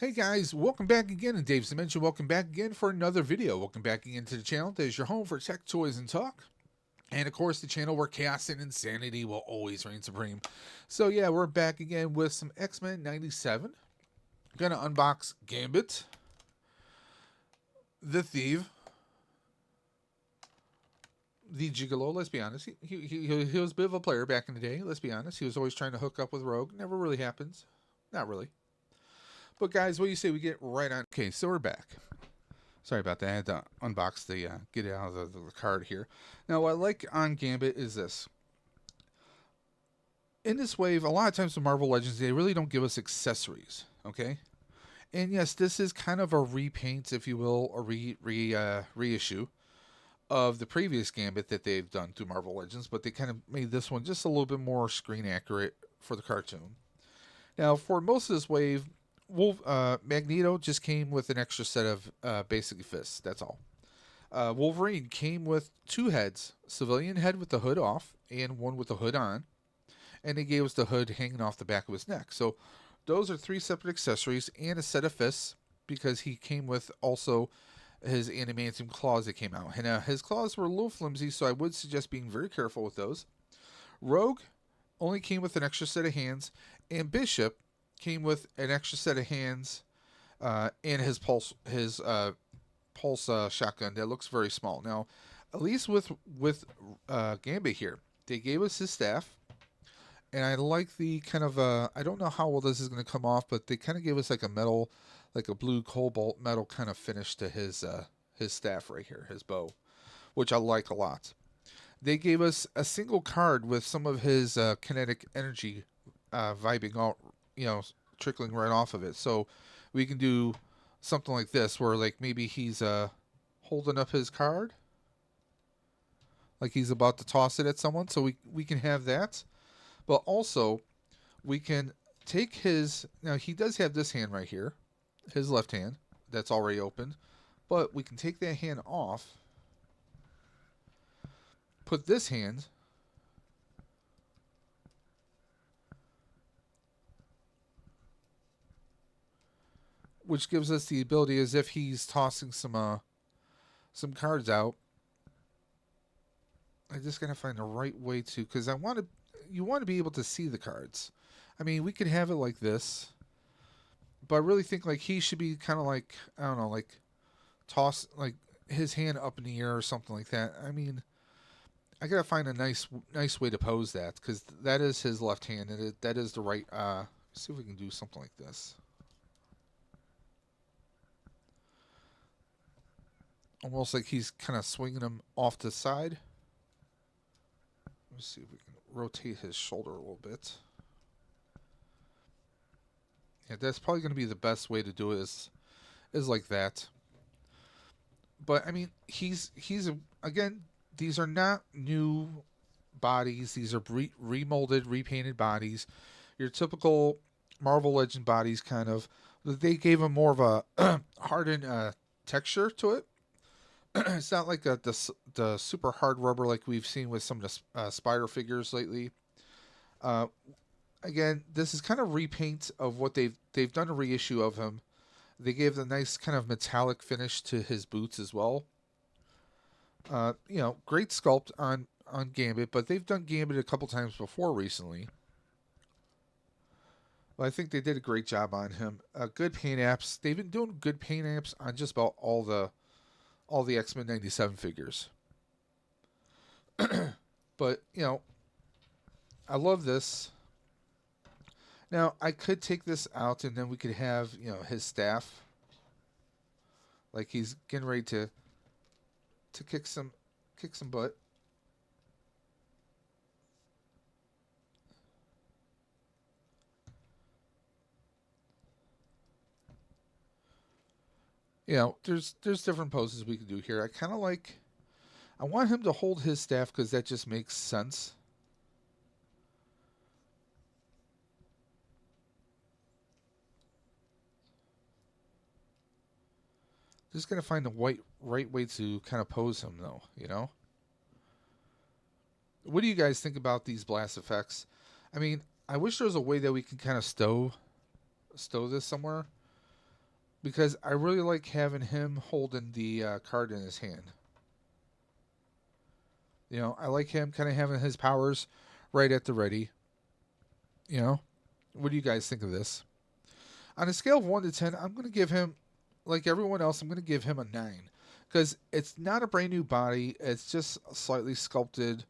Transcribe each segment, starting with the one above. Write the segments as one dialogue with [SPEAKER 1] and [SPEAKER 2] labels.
[SPEAKER 1] Hey guys, welcome back again, and Dave's Dimension, welcome back again for another video. Welcome back again to the channel that is your home for tech, toys, and talk. And of course, the channel where chaos and insanity will always reign supreme. So yeah, we're back again with some X-Men 97. Gonna unbox Gambit, the Thief, the Gigolo. Let's be honest, he was a bit of a player back in the day. Let's be honest, he was always trying to hook up with Rogue. Never really happens. Not really. But guys, what do you say we get right on? Okay, so we're back. Sorry about that. I had to unbox the get it out of the card here. Now, what I like on Gambit is this. In this wave, a lot of times with Marvel Legends, they really don't give us accessories. Okay, and yes, this is kind of a repaint, if you will, a reissue of the previous Gambit that they've done through Marvel Legends, but they kind of made this one just a little bit more screen accurate for the cartoon. Now, for most of this wave, Magneto just came with an extra set of basic fists. That's all. Wolverine came with two heads: civilian head with the hood off, and one with the hood on. And they gave us the hood hanging off the back of his neck. So those are three separate accessories and a set of fists, because he came with also his adamantium claws that came out. And his claws were a little flimsy, so I would suggest being very careful with those. Rogue only came with an extra set of hands, and Bishop came with an extra set of hands and his pulse shotgun that looks very small. Now, at least with Gambit here, they gave us his staff, and I like the kind of I don't know how well this is going to come off, but they kind of gave us like a metal, like a blue cobalt metal kind of finish to his staff right here, his bow, which I like a lot. They gave us a single card with some of his kinetic energy vibing out, trickling right off of it. So we can do something like this, where like maybe he's holding up his card, like he's about to toss it at someone. So we can have that, but also we can take his. Now he does have this hand right here, his left hand that's already opened, but we can take that hand off, put this hand, which gives us the ability, as if he's tossing some cards out. I just gotta find the right way to, because you want to be able to see the cards. I mean, we could have it like this, but I really think like he should be kind of like, I don't know, like toss like his hand up in the air or something like that. I mean, I gotta find a nice way to pose that, because that is his left hand, and that is the right. See if we can do something like this. Almost like he's kind of swinging him off to the side. Let's see if we can rotate his shoulder a little bit. Yeah, that's probably going to be the best way to do it, is like that. But I mean, again, these are not new bodies. These are remolded, repainted bodies. Your typical Marvel Legend bodies, kind of. They gave him more of a hardened texture to it. It's not like the super hard rubber like we've seen with some of the Spider figures lately. Uh, Again, this is kind of repaint of what they've done a reissue of him. They gave a nice kind of metallic finish to his boots as well. Great sculpt on Gambit, but they've done Gambit a couple times before recently. Well, I think they did a great job on him. Good paint apps. They've been doing good paint apps on just about all the X-Men 97 figures. But I love this. Now I could take this out, and then we could have his staff, like he's getting ready to kick some butt. There's different poses we could do here. I want him to hold his staff, because that just makes sense. Just gonna find the right way to kind of pose him, though. What do you guys think about these blast effects? I mean, I wish there was a way that we can kind of stow this somewhere. because I really like having him holding the card in his hand. I like him kind of having his powers right at the ready. You know, what do you guys think of this? On a scale of 1 to 10, I'm going to give him, like everyone else, I'm going to give him a 9. Because it's not a brand new body, it's just slightly sculpted,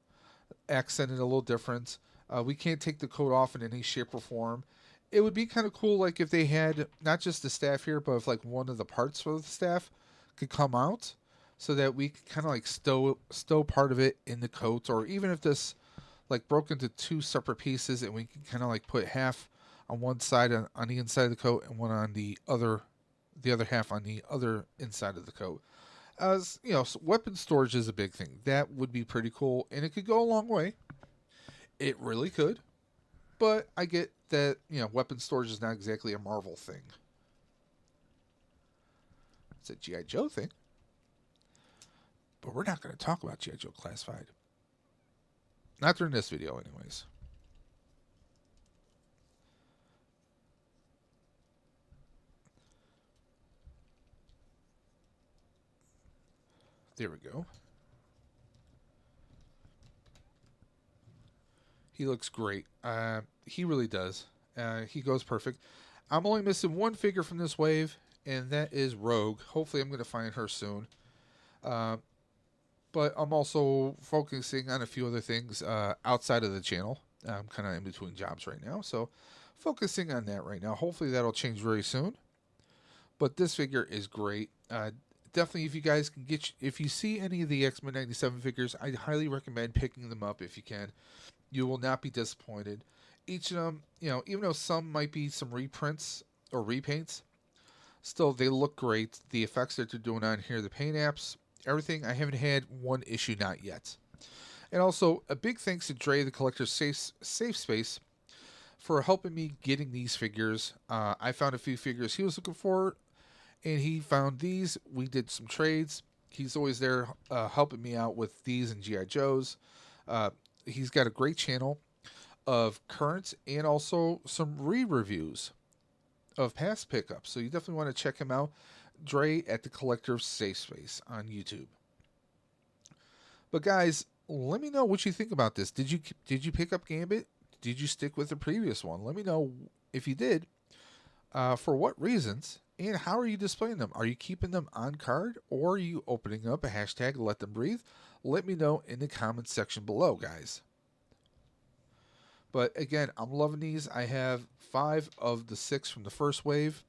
[SPEAKER 1] accented a little different. We can't take the coat off in any shape or form. It would be kind of cool, like if they had not just the staff here, but if like one of the parts for the staff could come out, so that we could kind of like stow part of it in the coat, or even if this like broke into two separate pieces, and we can kind of like put half on one side on the inside of the coat and one on the other half on the other inside of the coat. As weapon storage is a big thing. That would be pretty cool, and it could go a long way. It really could. But I get that, weapon storage is not exactly a Marvel thing. It's a G.I. Joe thing. But we're not going to talk about G.I. Joe Classified. Not during this video, anyways. There we go. He looks great. He really does. He goes perfect. I'm only missing one figure from this wave, and that is Rogue. Hopefully I'm going to find her soon. But I'm also focusing on a few other things outside of the channel. I'm kind of in between jobs right now, so focusing on that right now. Hopefully that'll change very soon. But this figure is great. Definitely, if you guys can if you see any of the X-Men 97 figures, I highly recommend picking them up if you can. You will not be disappointed. Each of them, even though some might be some reprints or repaints, still they look great. The effects that they're doing on here, the paint apps, everything. I haven't had one issue not yet. And also, a big thanks to Dre, the collector's safe space, for helping me getting these figures. I found a few figures he was looking for, and he found these. We did some trades. He's always there helping me out with these and G.I. Joes. He's got a great channel of current and also some re-reviews of past pickups. So you definitely want to check him out. Dre at the Collector's Safe Space on YouTube. But guys, let me know what you think about this. Did you pick up Gambit? Did you stick with the previous one? Let me know if you did. For what reasons? And how are you displaying them? Are you keeping them on card, or are you opening up a hashtag Let Them Breathe? Let me know in the comments section below, guys. But again, I'm loving these. I have 5 of the 6 from the first wave.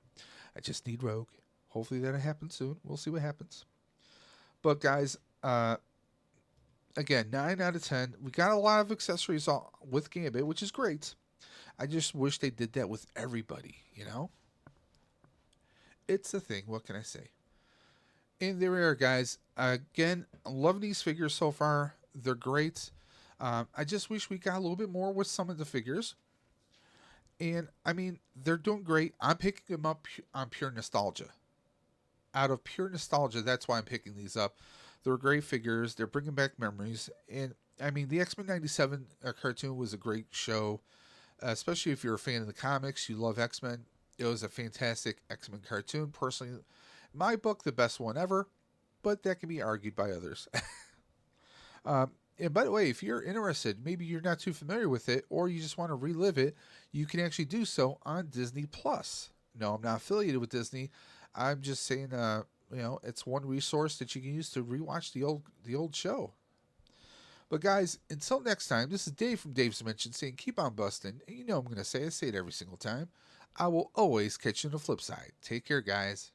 [SPEAKER 1] I just need Rogue. Hopefully that'll happen soon. We'll see what happens. But guys, again, 9 out of 10. We got a lot of accessories with Gambit, which is great. I just wish they did that with everybody, It's a thing. What can I say? And there we are, guys. Again, I'm loving these figures so far. They're great. I just wish we got a little bit more with some of the figures. And, they're doing great. I'm picking them up on pure nostalgia. Out of pure nostalgia, that's why I'm picking these up. They're great figures. They're bringing back memories. And, the X-Men 97 cartoon was a great show. Especially if you're a fan of the comics. You love X-Men. It was a fantastic X-Men cartoon. Personally, my book, the best one ever, but that can be argued by others. And by the way, if you're interested, maybe you're not too familiar with it, or you just want to relive it, you can actually do so on Disney Plus. No, I'm not affiliated with Disney. I'm just saying, it's one resource that you can use to rewatch the old show. But guys, until next time, this is Dave from Dave's Dimension saying keep on busting. And I'm going to say it every single time. I will always catch you on the flip side. Take care, guys.